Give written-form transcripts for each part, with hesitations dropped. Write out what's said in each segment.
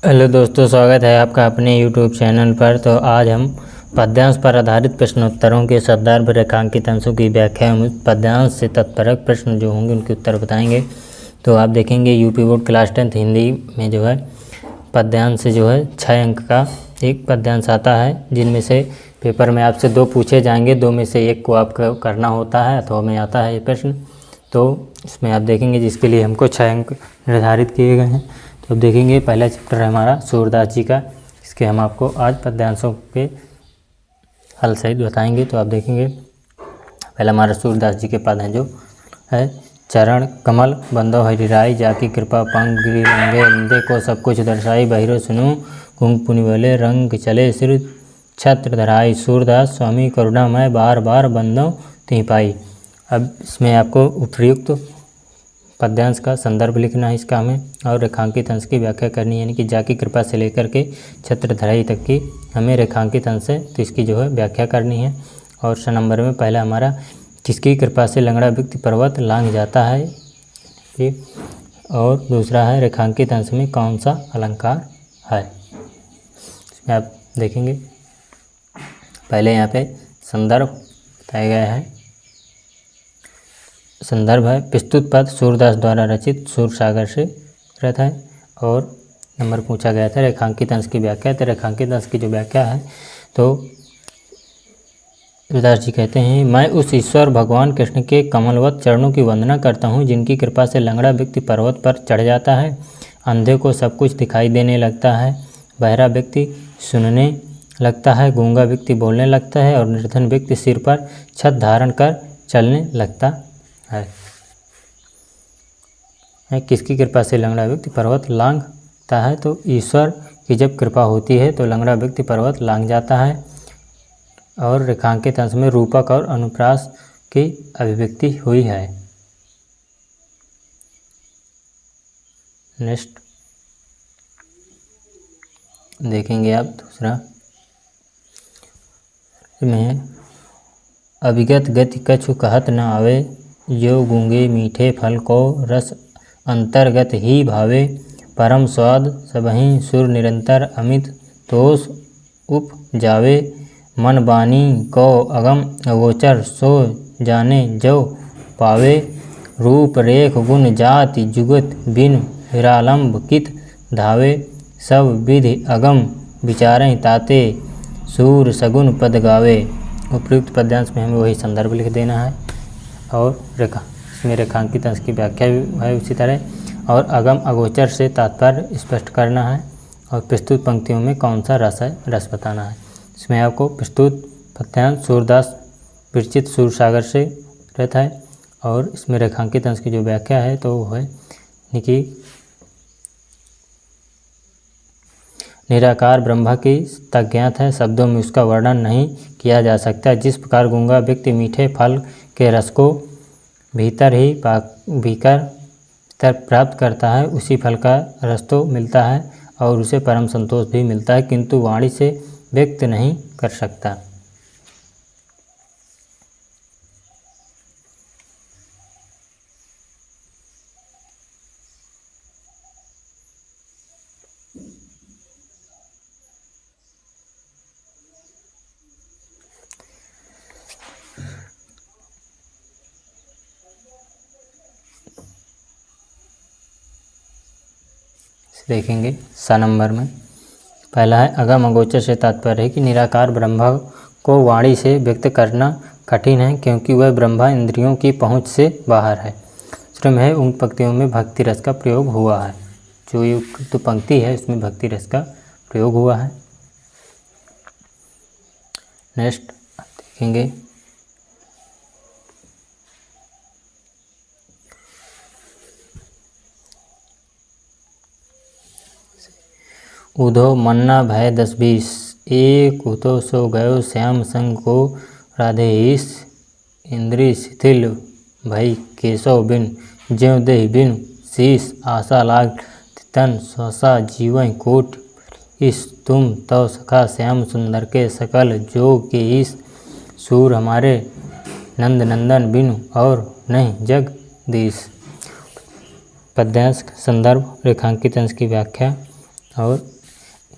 Hello दोस्तों, स्वागत है आपका अपने YouTube चैनल पर। तो आज हम पद्यांश पर आधारित प्रश्नोत्तरों के संदर्भ रेखांकित अंशों की व्याख्या एवं पद्यांश से तत्परक प्रश्न जो होंगे उनके उत्तर बताएंगे। तो आप देखेंगे यूपी बोर्ड क्लास 10 हिंदी में जो है पद्यांश से जो है 6 अंक का एक पद्यांश आता है, जिनमें से पेपर में आपसे 2 पूछे जाएंगे, 2 में से 1 को आपको करना होता है अथवा में आता है ये प्रश्न। तो इसमें आप देखेंगे जिसके लिए हमको 6 अंक निर्धारित किए गए हैं। तो अब देखेंगे पहला चैप्टर है हमारा सूरदास जी का। इसके हम आपको आज पद्यांशों के हल सहित बताएंगे। तो आप देखेंगे पहला हमारा सूरदास जी के पद हैं जो है, चरण कमल बंदो हरिराई, जाकी कृपा पंग गिरी रंगे, अंधे को सब कुछ दर्शाई, बहिरो सुनु कुंग पुनि बोले, रंग चले सिर छत्र धराई, सूरदास स्वामी करुणामय, बार बार बंदो ती पाई। अब इसमें आपको उपयुक्त पद्यांश का संदर्भ लिखना है इसका हमें, और रेखांकित अंश की व्याख्या करनी है, यानी कि जाकी कृपा से लेकर के छत्रधराई तक की हमें रेखांकित अंश है तो इसकी जो है व्याख्या करनी है। और स नंबर में पहला हमारा, किसकी कृपा से लंगड़ा व्यक्ति पर्वत लांघ जाता है ये, और दूसरा है रेखांकित अंश में कौन सा अलंकार है। इसमें आप देखेंगे पहले यहाँ पे संदर्भ बताया गया है। संदर्भ है प्रस्तुत पद सूरदास द्वारा रचित सूरसागर से रहता है। और नंबर पूछा गया था रेखांकित अंश की व्याख्या। तो रेखांकित अंश की जो व्याख्या है तो सूरदास जी कहते हैं, मैं उस ईश्वर भगवान कृष्ण के कमलवत चरणों की वंदना करता हूँ जिनकी कृपा से लंगड़ा व्यक्ति पर्वत पर चढ़ जाता है, अंधे को सब कुछ दिखाई देने लगता है, बहरा व्यक्ति सुनने लगता है, गूंगा व्यक्ति बोलने लगता है और निर्धन व्यक्ति सिर पर छत धारण कर चलने लगता है। किसकी कृपा से लंगड़ा व्यक्ति पर्वत लांघता है, तो ईश्वर की जब कृपा होती है तो लंगड़ा व्यक्ति पर्वत लांघ जाता है। और रेखांकित अंश में रूपक और अनुप्रास की अभिव्यक्ति हुई है। नेक्स्ट देखेंगे आप दूसरा में, अभिगत गति कछु कहत न आवे, जो गूंगे मीठे फल को रस अंतर्गत ही भावे, परम स्वाद सबहि सुर निरंतर अमित तोष उपजावे, मन बानी को अगम अगोचर सो जाने जो पावे, रूप रेख गुण जाति जुगत बिन विरालंब कित धावे, सब विधि अगम विचारें ताते सूर सगुन पद गावे। उपयुक्त पद्यांश में हमें वही संदर्भ लिख देना है। और इसमें रेखांकित अंश की व्याख्या भी है उसी तरह, और अगम अगोचर से तात्पर्य स्पष्ट करना है, और प्रस्तुत पंक्तियों में कौन सा रस है रस बताना है। इसमें आपको प्रस्तुत पद्यांश सूरदास विरचित सूरसागर से रहता है। और इसमें रेखांकित अंश की जो व्याख्या है तो वो है कि निराकार ब्रह्मा की तज्ञात है, शब्दों में उसका वर्णन नहीं किया जा सकता। जिस प्रकार गूंगा व्यक्ति मीठे फल के रस को भीतर प्राप्त करता है, उसी फल का रस तो मिलता है और उसे परम संतोष भी मिलता है, किंतु वाणी से व्यक्त नहीं कर सकता। देखेंगे सा नंबर में पहला है, अगम अगोचर से तात्पर्य है कि निराकार ब्रह्म को वाणी से व्यक्त करना कठिन है, क्योंकि वह ब्रह्मा इंद्रियों की पहुंच से बाहर है। श्रम है, उन पंक्तियों में भक्ति रस का प्रयोग हुआ है। जो ये तो पंक्ति है उसमें भक्ति रस का प्रयोग हुआ है। नेक्स्ट देखेंगे उधो मन्ना भय 10-20, एक उतो सो गयो श्याम संग को राधे ईस, इंद्री शिथिल भई केशव बिन, ज्यों देह बिन शीस, आशा लाग तन स्वसा जीवन कोट, इस तुम तो सखा श्याम सुंदर के सकल जोग के ईस, सूर हमारे नंद नंदन बिनु और नहीं जगदीश। पद्यांश संदर्भ रेखांकित अंश की व्याख्या। और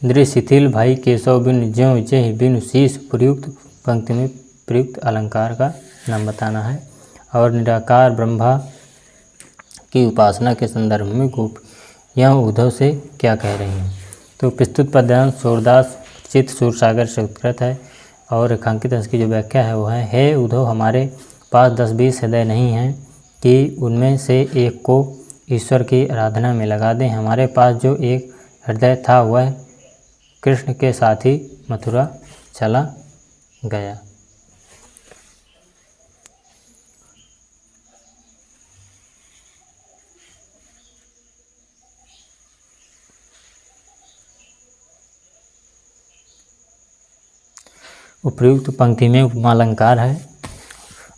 इंद्रिय शिथिल भाई केशव बिनु ज्यों जय बिनु शीश प्रयुक्त पंक्ति में प्रयुक्त अलंकार का नाम बताना है। और निराकार ब्रह्मा की उपासना के संदर्भ में गोपियाँ उद्धव से क्या कह रही हैं। तो प्रस्तुत पद्यांश सूरदास चित सूरसागर से उत्कृत है। और रेखांकित अंश की जो व्याख्या है वो है, हे उद्धव हमारे पास 10-20 हृदय नहीं हैं कि उनमें से एक को ईश्वर की आराधना में लगा दें। हमारे पास जो एक हृदय था वह कृष्ण के साथ ही मथुरा चला गया। उपयुक्त पंक्ति में उपमालंकार है।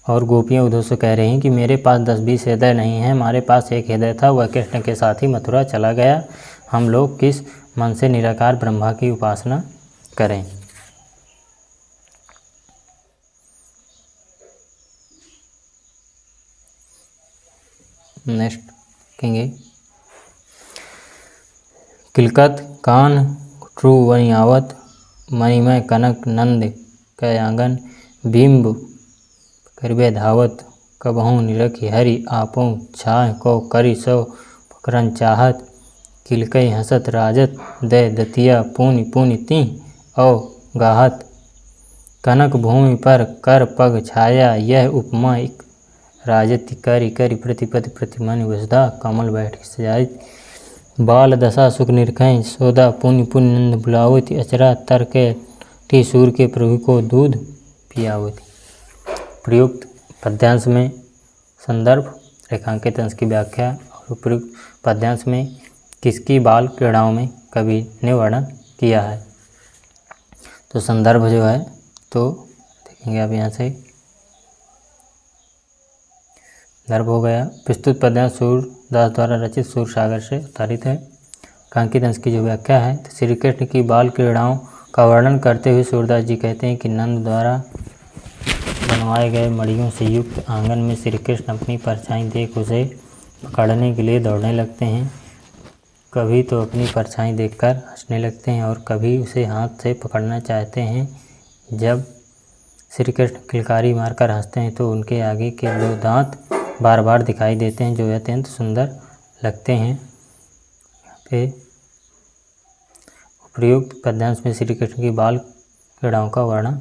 और गोपियाँ उद्धव से कह रही हैं कि मेरे पास 10-20 हृदय नहीं हैं, हमारे पास एक हृदय था वह कृष्ण के साथ ही मथुरा चला गया। हम लोग किस मन से निराकार ब्रह्मा की उपासना करें। नेक्स्ट कहेंगे, किलकत कान ट्रू वनियावत मणिमय कनक नंद कयांगन बिंब करबे धावत कबहू निरखि हरि आपो छाह को करी सो पकरन चाहत किलकई हंसत राजत दय दतिया पुनि पुनि ती औ गाहत कनक भूमि पर कर पग छाया यह उपमा एक राजति करी करी प्रतिपति प्रतिमन वसुधा कमल बैठ सजाइत बाल दशा सुख निरखें सौदा पुण्य पुण्य नंद बुलावती अचरा तर के टी सूर के प्रभु को दूध पियावती। प्रयुक्त पद्यांश में संदर्भ, रेखांकित अंश की व्याख्या और उपयुक्त पद्यांश में किसकी बाल क्रीड़ाओं में कवि ने वर्णन किया है। तो संदर्भ जो है तो देखेंगे आप यहाँ से संदर्भ हो गया, प्रस्तुत पद्यांश सूरदास द्वारा रचित सूरसागर से आधारित है। रेखांकित अंश की जो व्याख्या है, तो श्री कृष्ण की बाल क्रीड़ाओं का वर्णन करते हुए सूरदास जी कहते हैं कि नंद द्वारा बनवाए गए मड़ियों से युक्त आंगन में श्री कृष्ण अपनी परछाई देख उसे पकड़ने के लिए दौड़ने लगते हैं। कभी तो अपनी परछाई देखकर हंसने लगते हैं और कभी उसे हाथ से पकड़ना चाहते हैं। जब श्री कृष्ण किलकारी मारकर हंसते हैं तो उनके आगे के 2 दांत बार बार दिखाई देते हैं जो अत्यंत सुंदर लगते हैं। यहाँ पे प्रयुक्त पद्यांश में श्री कृष्ण की बाल क्रीड़ाओं का वर्णन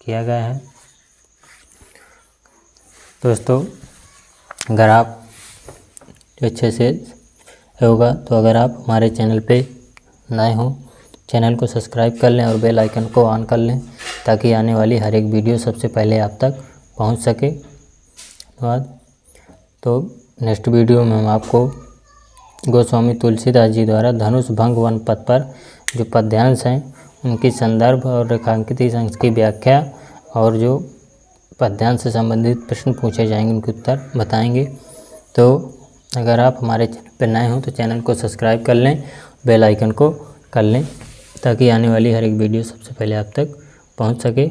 किया गया है। दोस्तों, अगर आप अच्छे से होगा तो अगर आप हमारे चैनल पे नए हों, चैनल को सब्सक्राइब कर लें और बेल आइकन को ऑन कर लें ताकि आने वाली हर एक वीडियो सबसे पहले आप तक पहुंच सके। धन्यवाद। तो नेक्स्ट वीडियो में हम आपको गोस्वामी तुलसीदास जी द्वारा धनुष भंग वन पद पर जो पद्यांश हैं उनकी संदर्भ और रेखांकित अंश की व्याख्या और जो पद्यांश से संबंधित प्रश्न पूछे जाएंगे उनके उत्तर बताएंगे। तो अगर आप हमारे चैनल पर नए हों तो चैनल को सब्सक्राइब कर लें, बेल आइकन को कर लें ताकि आने वाली हर एक वीडियो सबसे पहले आप तक पहुंच सके।